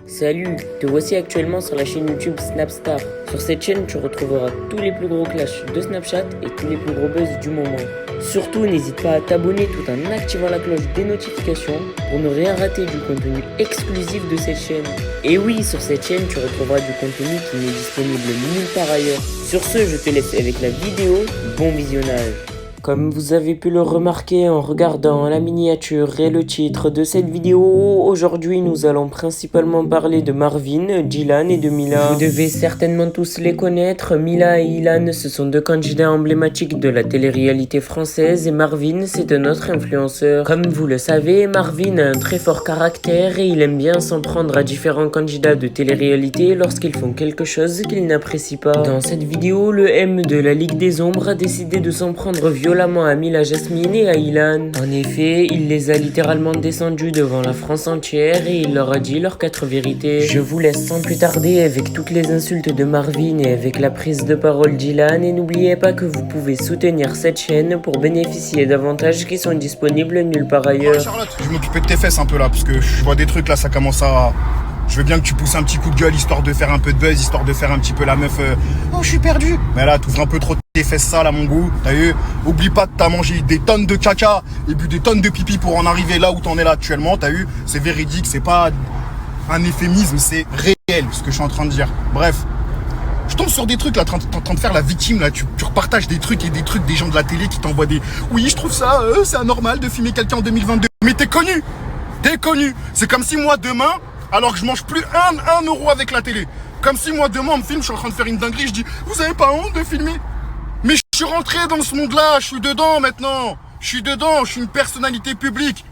Salut, te voici actuellement sur la chaîne YouTube Snapstar. Sur cette chaîne, tu retrouveras tous les plus gros clashs de Snapchat et tous les plus gros buzz du moment. Surtout, n'hésite pas à t'abonner tout en activant la cloche des notifications pour ne rien rater du contenu exclusif de cette chaîne. Et oui, sur cette chaîne, tu retrouveras du contenu qui n'est disponible nulle part ailleurs. Sur ce, je te laisse avec la vidéo. Bon visionnage. Comme vous avez pu le remarquer en regardant la miniature et le titre de cette vidéo, aujourd'hui nous allons principalement parler de Marvin, Dylan et de Mila. Vous devez certainement tous les connaître. Mila et Ilan, ce sont deux candidats emblématiques de la télé-réalité française et Marvin, c'est un autre influenceur. Comme vous le savez, Marvin a un très fort caractère et il aime bien s'en prendre à différents candidats de télé-réalité lorsqu'ils font quelque chose qu'il n'apprécie pas. Dans cette vidéo, le M de la Ligue des Ombres a décidé de s'en prendre violemment à Mila Jasmine et à Ilan. En effet, il les a littéralement descendus devant la France entière et il leur a dit leurs 4 vérités. Je vous laisse sans plus tarder avec toutes les insultes de Marvin et avec la prise de parole d'Ilan, et n'oubliez pas que vous pouvez soutenir cette chaîne pour bénéficier d'avantages qui sont disponibles nulle part ailleurs. Charlotte, je m'occupais de tes fesses un peu là parce que je vois des trucs là, ça commence à... Je veux bien que tu pousses un petit coup de gueule histoire de faire un peu de buzz, histoire de faire un petit peu la meuf oh je suis perdu. Mais là t'ouvres un peu trop tes fesses sales à mon goût. T'as vu? Oublie pas que t'as mangé des tonnes de caca et bu des tonnes de pipi pour en arriver là où t'en es là actuellement. T'as vu? C'est véridique, c'est pas un euphémisme, c'est réel ce que je suis en train de dire. Bref, je tombe sur des trucs là, t'es en train de faire la victime là, tu repartages des trucs et des trucs des gens de la télé qui t'envoient des... Oui je trouve ça, c'est anormal de filmer quelqu'un en 2022. Mais t'es connu. C'est comme si moi demain... Alors que je mange plus un euro avec la télé. Comme si moi demain on me filme, je suis en train de faire une dinguerie, je dis vous avez pas honte de filmer? Mais je suis rentré dans ce monde-là, je suis dedans maintenant. Je suis dedans, je suis une personnalité publique.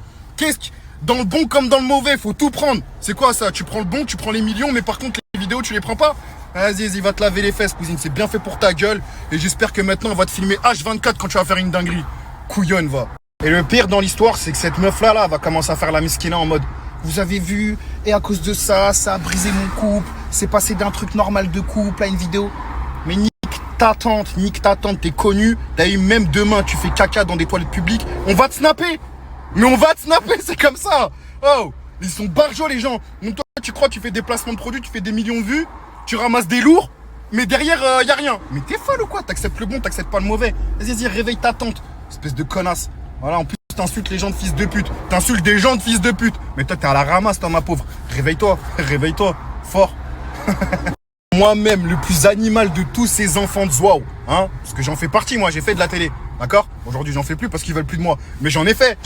Dans le bon comme dans le mauvais, faut tout prendre. C'est quoi ça? Tu prends le bon, tu prends les millions, mais par contre les vidéos tu les prends pas? Vas-y, va te laver les fesses, cousine, c'est bien fait pour ta gueule. Et j'espère que maintenant on va te filmer H24 quand tu vas faire une dinguerie. Couillonne va. Et le pire dans l'histoire, c'est que cette meuf-là va commencer à faire la mesquina en mode vous avez vu, et à cause de ça, ça a brisé mon couple. C'est passé d'un truc normal de couple à une vidéo. Mais nique ta tante, t'es connu. T'as eu même demain, tu fais caca dans des toilettes publiques. On va te snapper. Mais on va te snapper, c'est comme ça. Oh, ils sont barjots les gens. Donc toi, tu crois, tu fais des placements de produits, tu fais des millions de vues, tu ramasses des lourds, mais derrière, y a rien. Mais t'es folle ou quoi? T'acceptes le bon, t'acceptes pas le mauvais. Vas-y, réveille ta tante. Espèce de connasse. Voilà, en plus. T'insultes les gens de fils de pute. T'insultes des gens de fils de pute. Mais toi, t'es à la ramasse, toi, ma pauvre. Réveille-toi, fort. Moi-même, le plus animal de tous ces enfants de Zouaou. Hein, parce que j'en fais partie, moi, j'ai fait de la télé. D'accord? Aujourd'hui, j'en fais plus parce qu'ils veulent plus de moi. Mais j'en ai fait.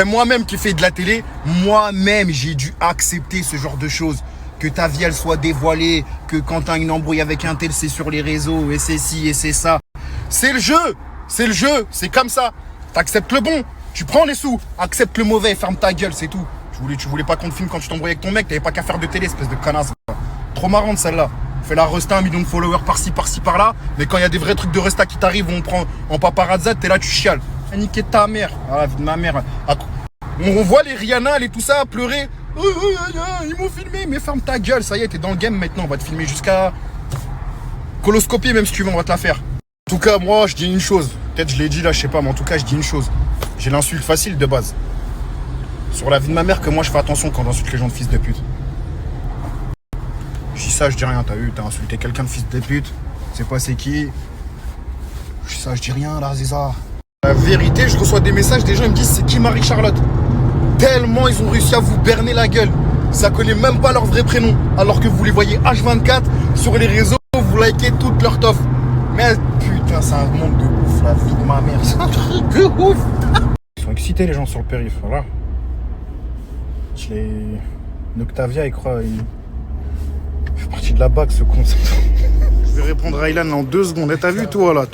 Moi-même qui fais de la télé, moi-même, j'ai dû accepter ce genre de choses. Que ta vie, elle soit dévoilée. Que quand t'as une embrouille avec un tel, c'est sur les réseaux. Et c'est ci, et c'est ça. C'est le jeu. C'est le jeu, c'est comme ça. T'acceptes le bon, tu prends les sous. Accepte le mauvais, ferme ta gueule, c'est tout. Tu voulais pas qu'on te filme quand tu t'embrouillais avec ton mec, t'avais pas qu'à faire de télé, espèce de connasse. Trop marrante celle-là. Fais la resta 1 million de followers par-ci, par-là. Mais quand il y a des vrais trucs de resta qui t'arrivent, on prend en paparazzi, t'es là, tu chiales. Niquer ta mère. Ah, la vie de ma mère. On voit les Rihanna et tout ça pleurer. Ils m'ont filmé, mais ferme ta gueule, ça y est, t'es dans le game maintenant. On va te filmer jusqu'à coloscopie, même si tu veux, on va te la faire. En tout cas, moi, je dis une chose. Peut-être je l'ai dit là, je sais pas, mais en tout cas, je dis une chose. J'ai l'insulte facile de base. Sur la vie de ma mère, que moi, je fais attention quand j'insulte les gens de fils de pute. Je dis ça, je dis rien. T'as vu, t'as insulté quelqu'un de fils de pute. C'est pas c'est qui. Je dis ça, je dis rien, là, Zéza. La vérité, je reçois des messages, des gens, ils me disent c'est qui Marie-Charlotte? Tellement ils ont réussi à vous berner la gueule. Ça connaît même pas leur vrai prénom. Alors que vous les voyez H24 sur les réseaux, vous likez toute leur toffe. Mais putain, c'est un monde de ouf, la vie de ma mère. C'est un truc de ouf. Ils sont excités, les gens sur le périph', voilà. Noctavia, il croit, il fait partie de la BAC, ce con. Je vais répondre à Ilan en 2 secondes. Et t'as vu, toi là,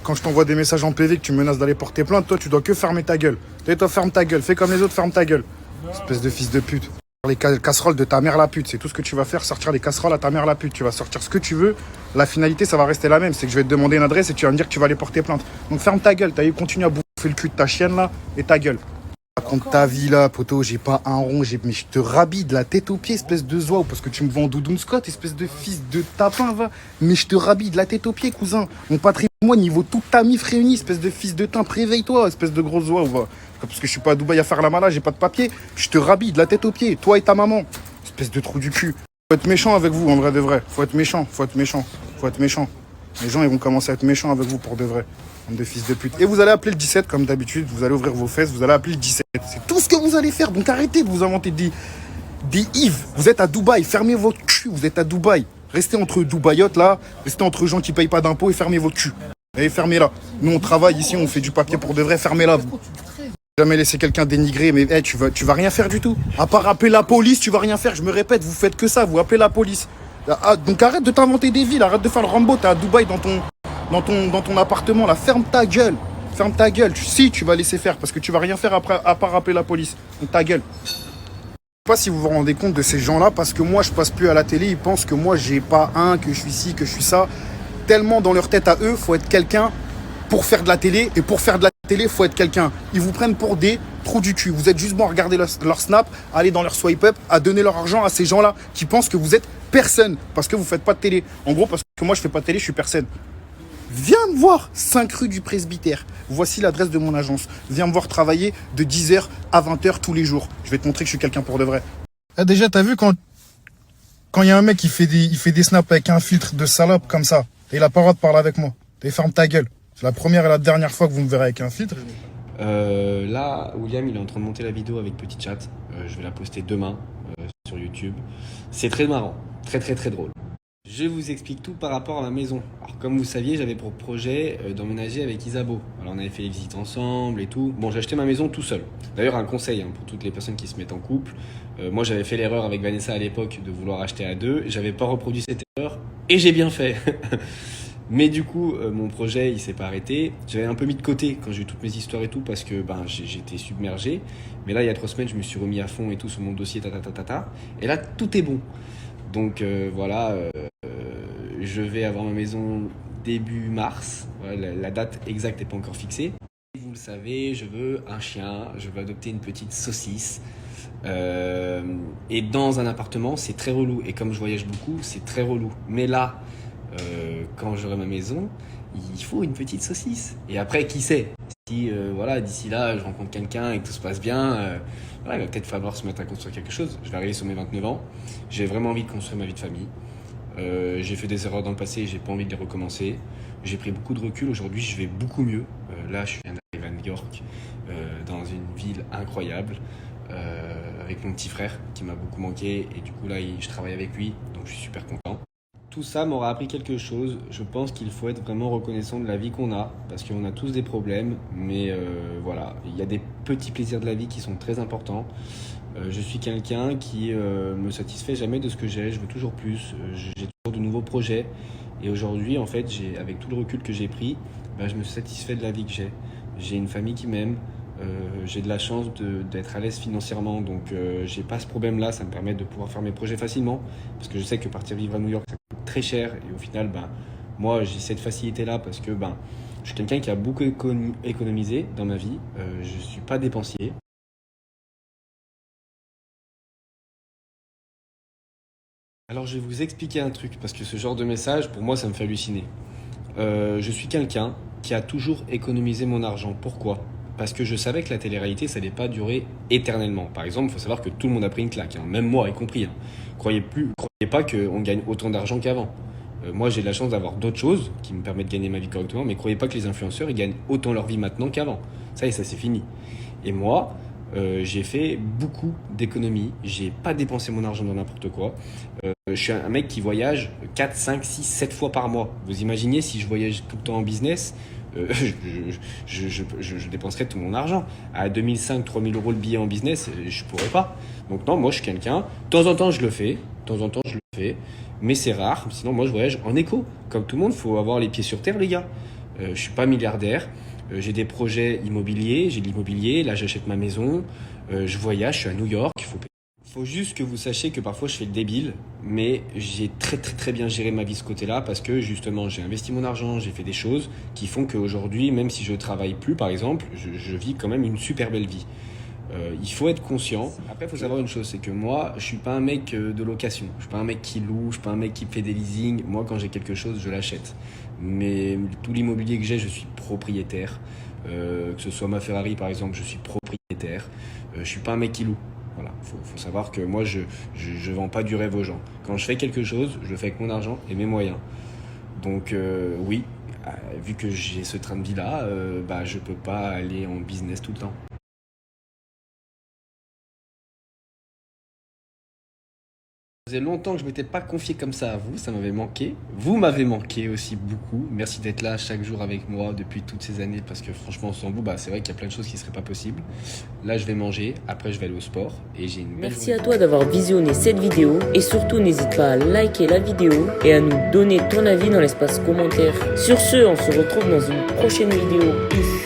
quand je t'envoie des messages en PV que tu me menaces d'aller porter plainte, toi, tu dois que fermer ta gueule. Toi, ferme ta gueule. Fais comme les autres, ferme ta gueule. Espèce de fils de pute. Les casseroles de ta mère la pute, c'est tout ce que tu vas faire, sortir les casseroles à ta mère la pute. Tu vas sortir ce que tu veux, la finalité ça va rester la même, c'est que je vais te demander une adresse et tu vas me dire que tu vas aller porter plainte. Donc ferme ta gueule, t'as eu continue à bouffer le cul de ta chienne là et ta gueule. Raconte ta vie là, poteau, j'ai pas un rond, mais je te rabille de la tête aux pieds, espèce de zouaou, parce que tu me vends Doudoune Scott, espèce de fils de tapin, va. Mais je te rabille de la tête aux pieds, cousin. Mon patrimoine, il vaut toute ta mif réunie, espèce de fils de teint, réveille-toi, espèce de gros zouaou, va. parce que je suis pas à Dubaï à faire la mala, j'ai pas de papier. Je te rhabille de la tête aux pieds, toi et ta maman. Espèce de trou du cul. Faut être méchant avec vous, en vrai de vrai. Faut être méchant, faut être méchant, faut être méchant. Les gens, ils vont commencer à être méchants avec vous pour de vrai. Bande de fils de pute. Et vous allez appeler le 17 comme d'habitude, vous allez ouvrir vos fesses, vous allez appeler le 17. C'est tout ce que vous allez faire, donc arrêtez de vous inventer des Yves. Vous êtes à Dubaï, fermez votre cul, vous êtes à Dubaï. Restez entre Dubaïotes là, restez entre gens qui payent pas d'impôts et fermez votre cul. Et fermez-la. Nous on travaille ici, on fait du papier pour de vrai, fermez-la vous. Jamais laisser quelqu'un dénigrer, mais hey, tu vas rien faire du tout. À part appeler la police, tu vas rien faire. Je me répète, vous faites que ça, vous appelez la police. Ah, donc arrête de t'inventer des villes, arrête de faire le Rambo, t'es à Dubaï dans ton appartement là, ferme ta gueule. Ferme ta gueule. Si, tu vas laisser faire parce que tu vas rien faire après, à part appeler la police. Donc ta gueule. Je sais pas si vous vous rendez compte de ces gens-là, parce que moi je passe plus à la télé, ils pensent que moi j'ai pas que je suis ci, que je suis ça. Tellement dans leur tête à eux, faut être quelqu'un pour faire de la télé, et pour faire de la télé, faut être quelqu'un. Ils vous prennent pour des trous du cul. Vous êtes juste bon à regarder leur snap, à aller dans leur swipe up, à donner leur argent à ces gens-là qui pensent que vous êtes personne parce que vous faites pas de télé. En gros, parce que moi je fais pas de télé, je suis personne. Viens me voir, 5 rue du Presbytère. Voici l'adresse de mon agence. Viens me voir travailler de 10h à 20h tous les jours. Je vais te montrer que je suis quelqu'un pour de vrai. Ah, déjà, t'as vu quand il y a un mec qui fait des snaps avec un filtre de salope comme ça, et il a pas le droit de parler avec moi. Et ferme ta gueule. C'est la première et la dernière fois que vous me verrez avec un filtre. Là, William, il est en train de monter la vidéo avec Petit Chat. Je vais la poster demain sur YouTube. C'est très marrant, très très très drôle. Je vous explique tout par rapport à ma maison. Alors, comme vous saviez, j'avais pour projet d'emménager avec Isabeau. Alors, on avait fait les visites ensemble et tout. Bon, j'ai acheté ma maison tout seul. D'ailleurs, un conseil pour toutes les personnes qui se mettent en couple. Moi, j'avais fait l'erreur avec Vanessa à l'époque de vouloir acheter à deux. J'avais pas reproduit cette erreur et j'ai bien fait. Mais du coup, mon projet, il s'est pas arrêté. J'avais un peu mis de côté quand j'ai eu toutes mes histoires et tout parce que j'étais submergé. Mais là, il y a 3 semaines, je me suis remis à fond et tout sur mon dossier, Et là, tout est bon. Donc voilà, je vais avoir ma maison début mars. Ouais, la date exacte n'est pas encore fixée. Vous le savez, je veux un chien, je veux adopter une petite saucisse. Et dans un appartement, c'est très relou. Et comme je voyage beaucoup, c'est très relou. Mais là, quand j'aurai ma maison, il faut une petite saucisse. Et après, qui sait, si d'ici là, je rencontre quelqu'un et que tout se passe bien, il va peut-être falloir se mettre à construire quelque chose. Je vais arriver sur mes 29 ans. J'ai vraiment envie de construire ma vie de famille. J'ai fait des erreurs dans le passé et j'ai pas envie de les recommencer. J'ai pris beaucoup de recul. Aujourd'hui, je vais beaucoup mieux. Là, je viens d'arriver à New York, dans une ville incroyable, avec mon petit frère qui m'a beaucoup manqué. Et du coup, là, je travaille avec lui, donc je suis super content. Tout ça m'aura appris quelque chose. Je pense qu'il faut être vraiment reconnaissant de la vie qu'on a, parce qu'on a tous des problèmes, mais voilà, il y a des petits plaisirs de la vie qui sont très importants. Je suis quelqu'un qui me satisfait jamais de ce que j'ai, je veux toujours plus, j'ai toujours de nouveaux projets. Et aujourd'hui, en fait, avec tout le recul que j'ai pris, je me satisfais de la vie que j'ai. J'ai une famille qui m'aime, j'ai de la chance d'être à l'aise financièrement, donc j'ai pas ce problème-là, ça me permet de pouvoir faire mes projets facilement, parce que je sais que partir vivre à New York, ça coûte très cher, et au final, moi, j'ai cette facilité-là, parce que je suis quelqu'un qui a beaucoup économisé dans ma vie, je suis pas dépensier. Alors je vais vous expliquer un truc, parce que ce genre de message, pour moi, ça me fait halluciner. Je suis quelqu'un qui a toujours économisé mon argent. Pourquoi ? Parce que je savais que la télé-réalité, ça n'allait pas durer éternellement. Par exemple, il faut savoir que tout le monde a pris une claque, même moi y compris. Croyez pas qu'on gagne autant d'argent qu'avant. Moi, j'ai de la chance d'avoir d'autres choses qui me permettent de gagner ma vie correctement, mais croyez pas que les influenceurs ils gagnent autant leur vie maintenant qu'avant. Ça c'est fini. Et moi, j'ai fait beaucoup d'économies, j'ai pas dépensé mon argent dans n'importe quoi. Je suis un mec qui voyage 4, 5, 6, 7 fois par mois. Vous imaginez si je voyage tout le temps en business, je dépenserais tout mon argent. À 2005, 3000 euros le billet en business, je pourrais pas. Donc non, moi je suis quelqu'un, de temps en temps je le fais, mais c'est rare. Sinon moi je voyage en éco. Comme tout le monde, il faut avoir les pieds sur terre les gars. Je suis pas milliardaire. J'ai des projets immobiliers, j'ai de l'immobilier, là j'achète ma maison, je voyage, je suis à New York. Faut juste que vous sachiez que parfois je fais le débile, mais j'ai très très très bien géré ma vie de ce côté-là parce que justement j'ai investi mon argent, j'ai fait des choses qui font qu'aujourd'hui, même si je travaille plus par exemple, je vis quand même une super belle vie. Il faut être conscient. Après, il faut savoir une chose, c'est que moi, je suis pas un mec de location. Je suis pas un mec qui loue, je suis pas un mec qui fait des leasing. Moi, quand j'ai quelque chose, je l'achète. Mais tout l'immobilier que j'ai, je suis propriétaire. Que ce soit ma Ferrari par exemple, je suis propriétaire. Je suis pas un mec qui loue. Voilà, faut savoir que moi je vends pas du rêve aux gens. Quand je fais quelque chose, je le fais avec mon argent et mes moyens. Donc oui, vu que j'ai ce train de vie là, je peux pas aller en business tout le temps. Ça faisait longtemps que je m'étais pas confié comme ça à vous, ça m'avait manqué. Vous m'avez manqué aussi beaucoup. Merci d'être là chaque jour avec moi depuis toutes ces années parce que franchement sans vous, c'est vrai qu'il y a plein de choses qui seraient pas possibles. Là je vais manger, après je vais aller au sport et j'ai une belle Merci journée. à toi d'avoir visionné cette vidéo et surtout n'hésite pas à liker la vidéo et à nous donner ton avis dans l'espace commentaire. Sur ce, on se retrouve dans une prochaine vidéo. Peace.